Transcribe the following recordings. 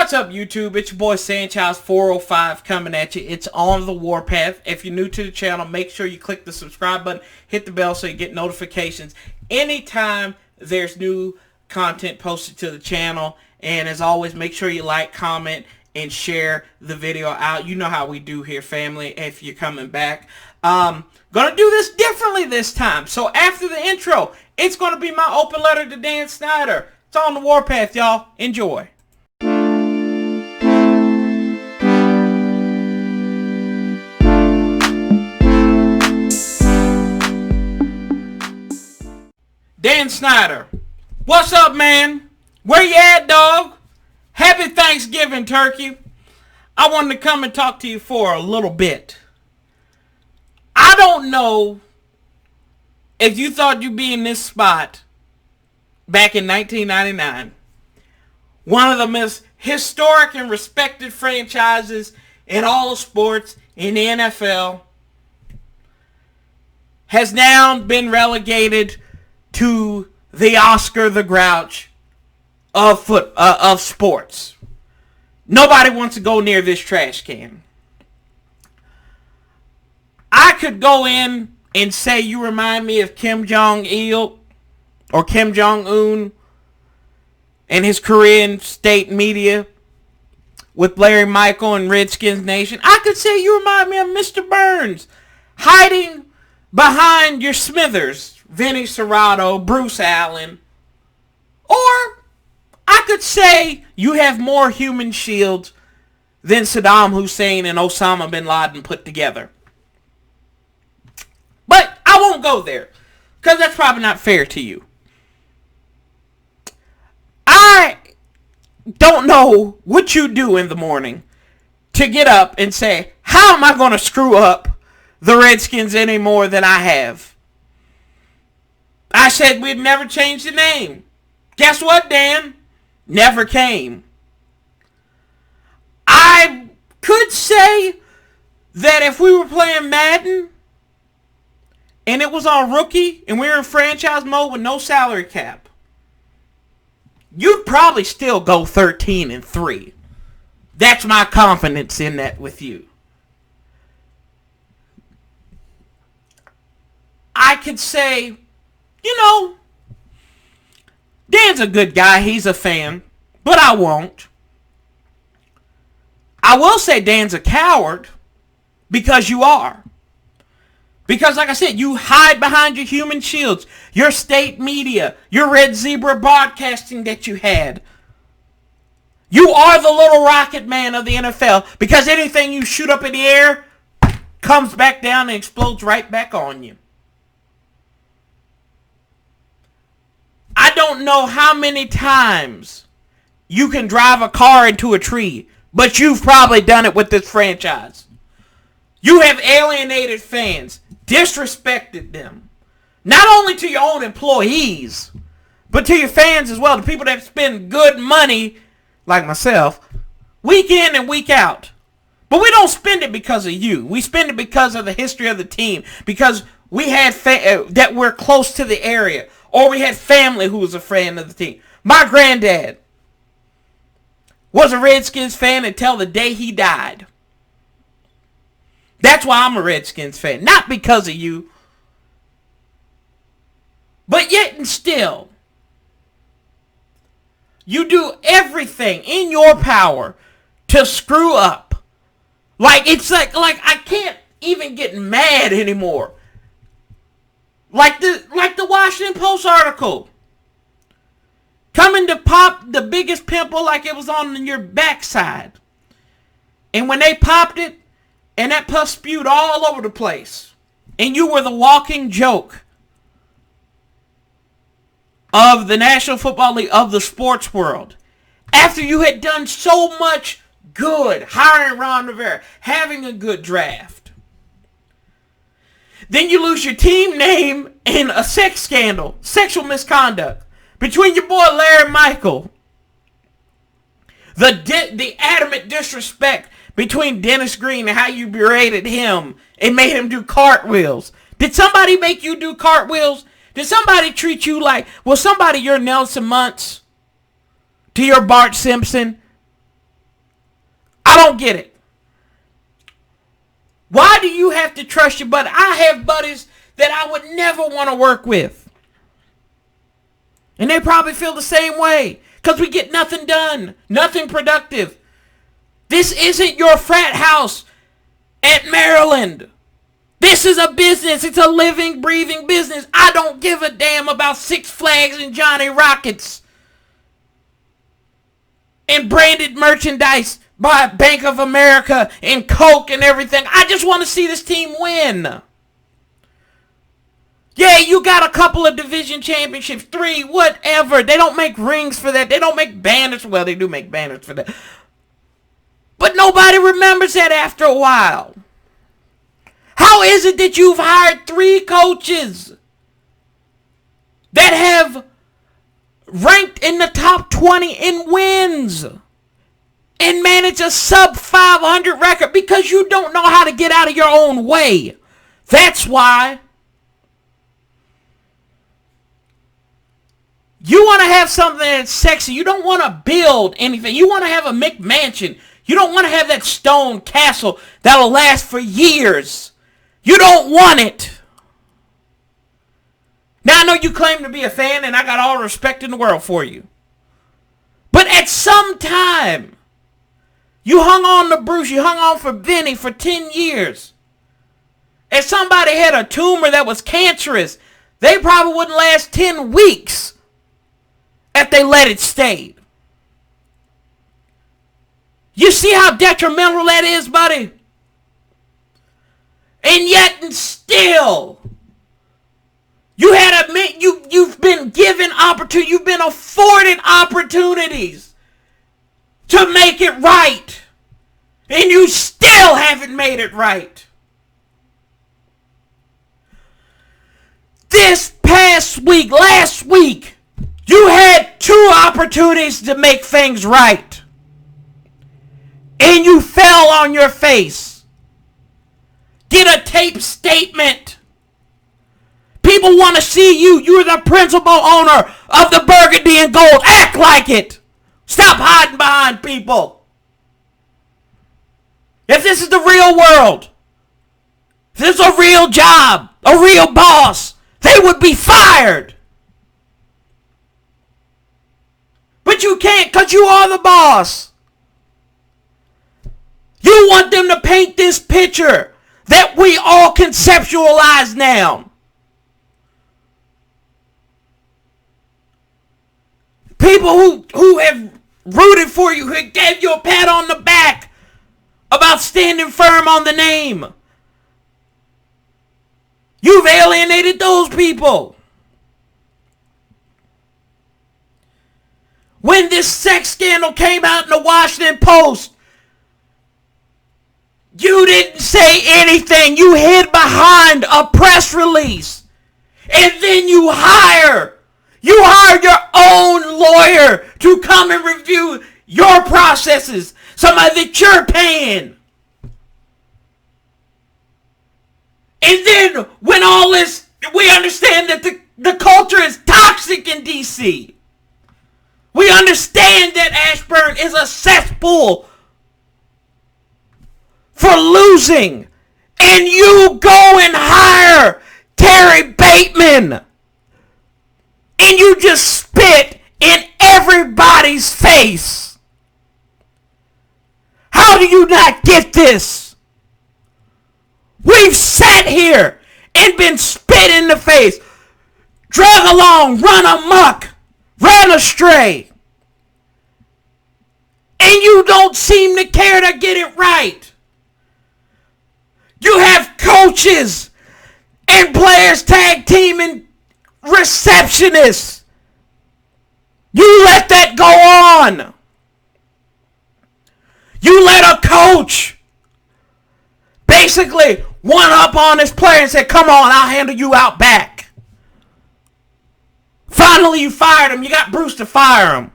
What's up, YouTube? It's your boy Sanchez405 coming at you. It's on the Warpath. If you're new to the channel, make sure you click the subscribe button, hit the bell so you get notifications anytime there's new content posted to the channel. And as always, make sure you like, comment, and share the video out. You know how we do here, family, if you're coming back. Gonna do this differently this time. So after the intro, it's gonna be my open letter to Dan Snyder. It's on the Warpath, y'all. Enjoy. Dan Snyder, what's up, man? Where you at, dog? Happy Thanksgiving, turkey. I wanted to come and talk to you for a little bit. I don't know if you thought you'd be in this spot back in 1999. One of the most historic and respected franchises in all of sports in the NFL has now been relegated to the Oscar the Grouch of sports. Nobody wants to go near this trash can. I could go in and say you remind me of Kim Jong-il or Kim Jong-un and his Korean state media with Larry Michael and Redskins Nation. I could say you remind me of Mr. Burns hiding behind your Smithers, Vinny Serrato, Bruce Allen. Or I could say you have more human shields than Saddam Hussein and Osama bin Laden put together. But I won't go there, because that's probably not fair to you. I don't know what you do in the morning to get up and say, how am I going to screw up the Redskins any more than I have? I said we'd never change the name. Guess what, Dan? Never came. I could say that if we were playing Madden and it was on rookie and we were in franchise mode with no salary cap, you'd probably still go 13-3. That's my confidence in that with you. I could say, you know, Dan's a good guy. He's a fan. But I won't. I will say Dan's a coward because you are. Because, like I said, you hide behind your human shields, your state media, your Red Zebra broadcasting that you had. You are the little rocket man of the NFL because anything you shoot up in the air comes back down and explodes right back on you. I don't know how many times you can drive a car into a tree, but you've probably done it with this franchise. You have alienated fans, disrespected them, not only to your own employees, but to your fans as well, the people that spend good money, like myself, week in and week out. But we don't spend it because of you. We spend it because of the history of the team, because we had that we're close to the area. Or we had family who was a fan of the team. My granddad was a Redskins fan until the day he died. That's why I'm a Redskins fan. Not because of you. But yet and still, you do everything in your power to screw up. It's like I can't even get mad anymore. Like the Washington Post article. Coming to pop the biggest pimple like it was on your backside. And when they popped it, and that pus spewed all over the place. And you were the walking joke of the National Football League, of the sports world. After you had done so much good, hiring Ron Rivera, having a good draft. Then you lose your team name in a sex scandal, sexual misconduct between your boy Larry Michael. The adamant disrespect between Dennis Green and how you berated him and made him do cartwheels. Did somebody make you do cartwheels? Did somebody treat you like, was somebody your Nelson Muntz to your Bart Simpson? I don't get it. Why do you have to trust your buddy? I have buddies that I would never want to work with. And they probably feel the same way. Because we get nothing done. Nothing productive. This isn't your frat house at Maryland. This is a business. It's a living, breathing business. I don't give a damn about Six Flags and Johnny Rockets and branded merchandise by Bank of America and Coke and everything. I just want to see this team win. Yeah, you got a couple of division championships, 3, whatever. They don't make rings for that. They don't make banners. Well, they do make banners for that. But nobody remembers that after a while. How is it that you've hired 3 coaches that have ranked in the top 20 in wins and manage a sub 500 record? Because you don't know how to get out of your own way. That's why. You want to have something that's sexy. You don't want to build anything. You want to have a McMansion. You don't want to have that stone castle that'll last for years. You don't want it. Now, I know you claim to be a fan, and I got all the respect in the world for you. But at some time, you hung on to Bruce. You hung on for Vinny for 10 years. If somebody had a tumor that was cancerous, they probably wouldn't last 10 weeks if they let it stay. You see how detrimental that is, buddy? And yet and still, you've been given opportunity, you've been afforded opportunities to make it right. And you still haven't made it right. This past week, last week, you had 2 opportunities to make things right. And you fell on your face. Get a tape statement. People want to see you. You're the principal owner of the Burgundy and Gold. Act like it. Stop hiding behind people. If this is the real world, if this is a real job, a real boss, they would be fired. But you can't because you are the boss. You want them to paint this picture that we all conceptualize now. People who have rooted for you, who gave you a pat on the back about standing firm on the name. You've alienated those people. When this sex scandal came out in the Washington Post, you didn't say anything. You hid behind a press release. And then you hired your own lawyer to come and review your processes. Somebody that you're paying. And then when all this, we understand that the culture is toxic in D.C. We understand that Ashburn is a cesspool for losing. And you go and hire Terry Bateman. And you just spit in everybody's face. How do you not get this? We've sat here and been spit in the face, drug along, run amok, ran astray. And you don't seem to care to get it right. You have coaches and players tag team and receptionists. You let that go on. You let a coach basically one up on his player and say, come on, I'll handle you out back. Finally, you fired him. You got Bruce to fire him.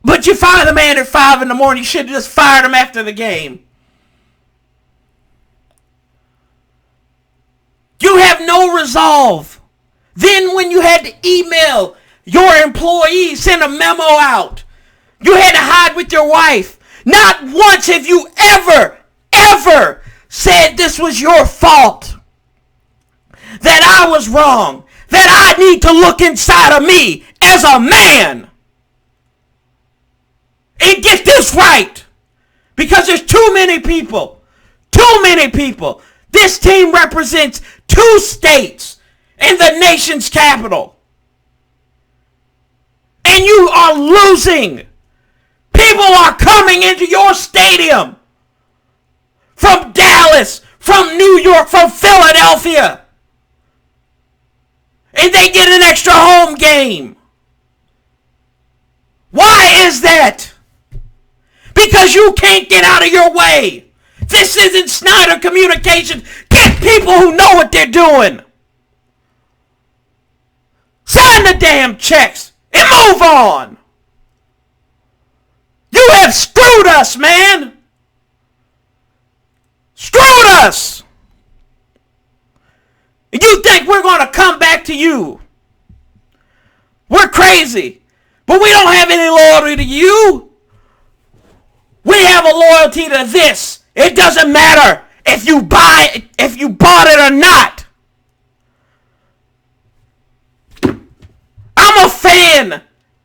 But you fire the man at 5 in the morning. You should have just fired him after the game. You have no resolve. Then when you had to email your employees sent a memo out. You had to hide with your wife. Not once have you ever said this was your fault. That I was wrong. That I need to look inside of me as a man and get this right. Because there's too many people. Too many people. This team represents 2 states in the nation's capital. And you are losing. People are coming into your stadium from Dallas, from New York, from Philadelphia. And they get an extra home game. Why is that? Because you can't get out of your way. This isn't Snyder communication. Get people who know what they're doing. Sign the damn checks and move on. You have screwed us, man. Screwed us. And you think we're going to come back to you. We're crazy. But we don't have any loyalty to you. We have a loyalty to this. It doesn't matter if you bought it or not. I'm a fan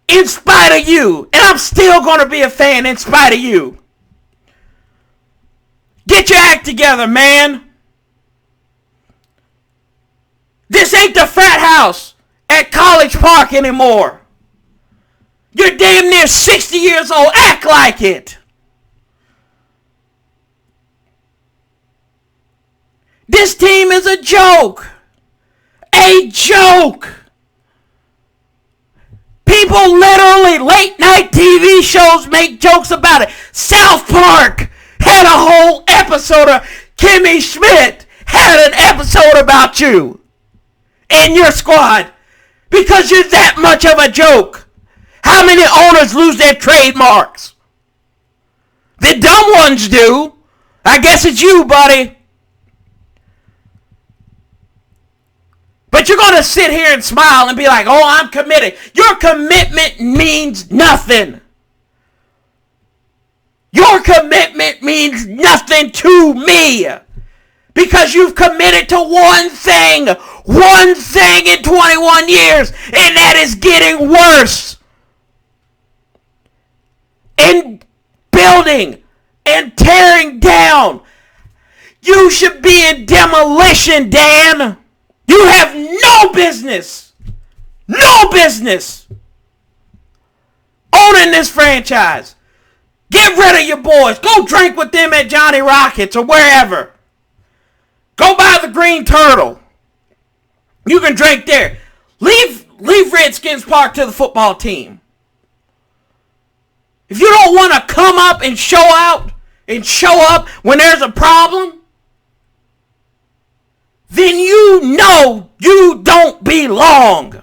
in spite of you. And I'm still going to be a fan in spite of you. Get your act together, man. This ain't the frat house at College Park anymore. You're damn near 60 years old. Act like it. This team is a joke. A joke. People literally, late night TV shows make jokes about it. South Park had a whole episode of Kimmy Schmidt had an episode about you and your squad because you're that much of a joke. How many owners lose their trademarks? The dumb ones do. I guess it's you, buddy. But you're going to sit here and smile and be like, oh, I'm committed. Your commitment means nothing. Your commitment means nothing to me. Because you've committed to one thing in 21 years, and that is getting worse. And building and tearing down. You should be in demolition, Dan. You have no business owning this franchise. Get rid of your boys. Go drink with them at Johnny Rockets or wherever. Go buy the Green Turtle. You can drink there. Leave Redskins Park to the football team. If you don't want to come up and show up when there's a problem, then you know you don't belong.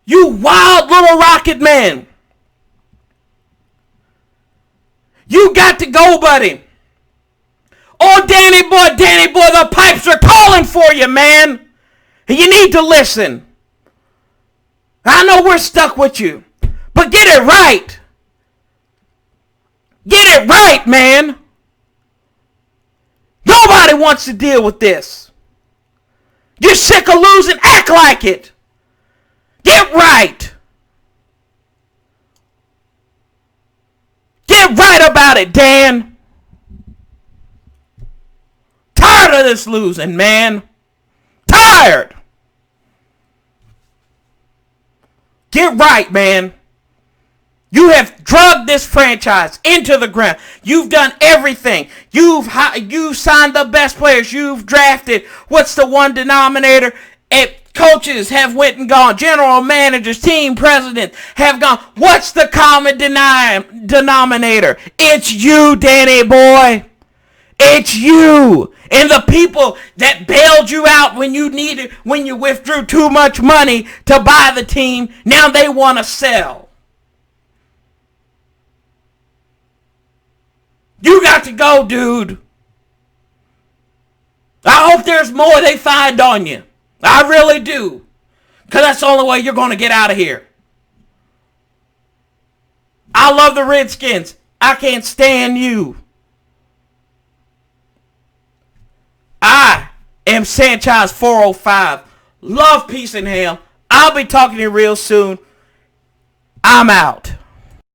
You wild little rocket man. You got to go, buddy. Oh, Danny boy, the pipes are calling for you, man. And you need to listen. I know we're stuck with you, but get it right. Get it right, man. Nobody wants to deal with this. You're sick of losing. Act like it. Get right. Get right about it, Dan. Tired of this losing, man. Tired. Get right, man. You have drugged this franchise into the ground. You've done everything. You've signed the best players. You've drafted. What's the one denominator? Coaches have went and gone. General managers, team presidents have gone. What's the common denominator? It's you, Danny boy. It's you. And the people that bailed you out when you withdrew too much money to buy the team, now they want to sell. You got to go, dude. I hope there's more they find on you. I really do. Because that's the only way you're going to get out of here. I love the Redskins. I can't stand you. I am Sanchez 405. Love, peace, and hell. I'll be talking to you real soon. I'm out.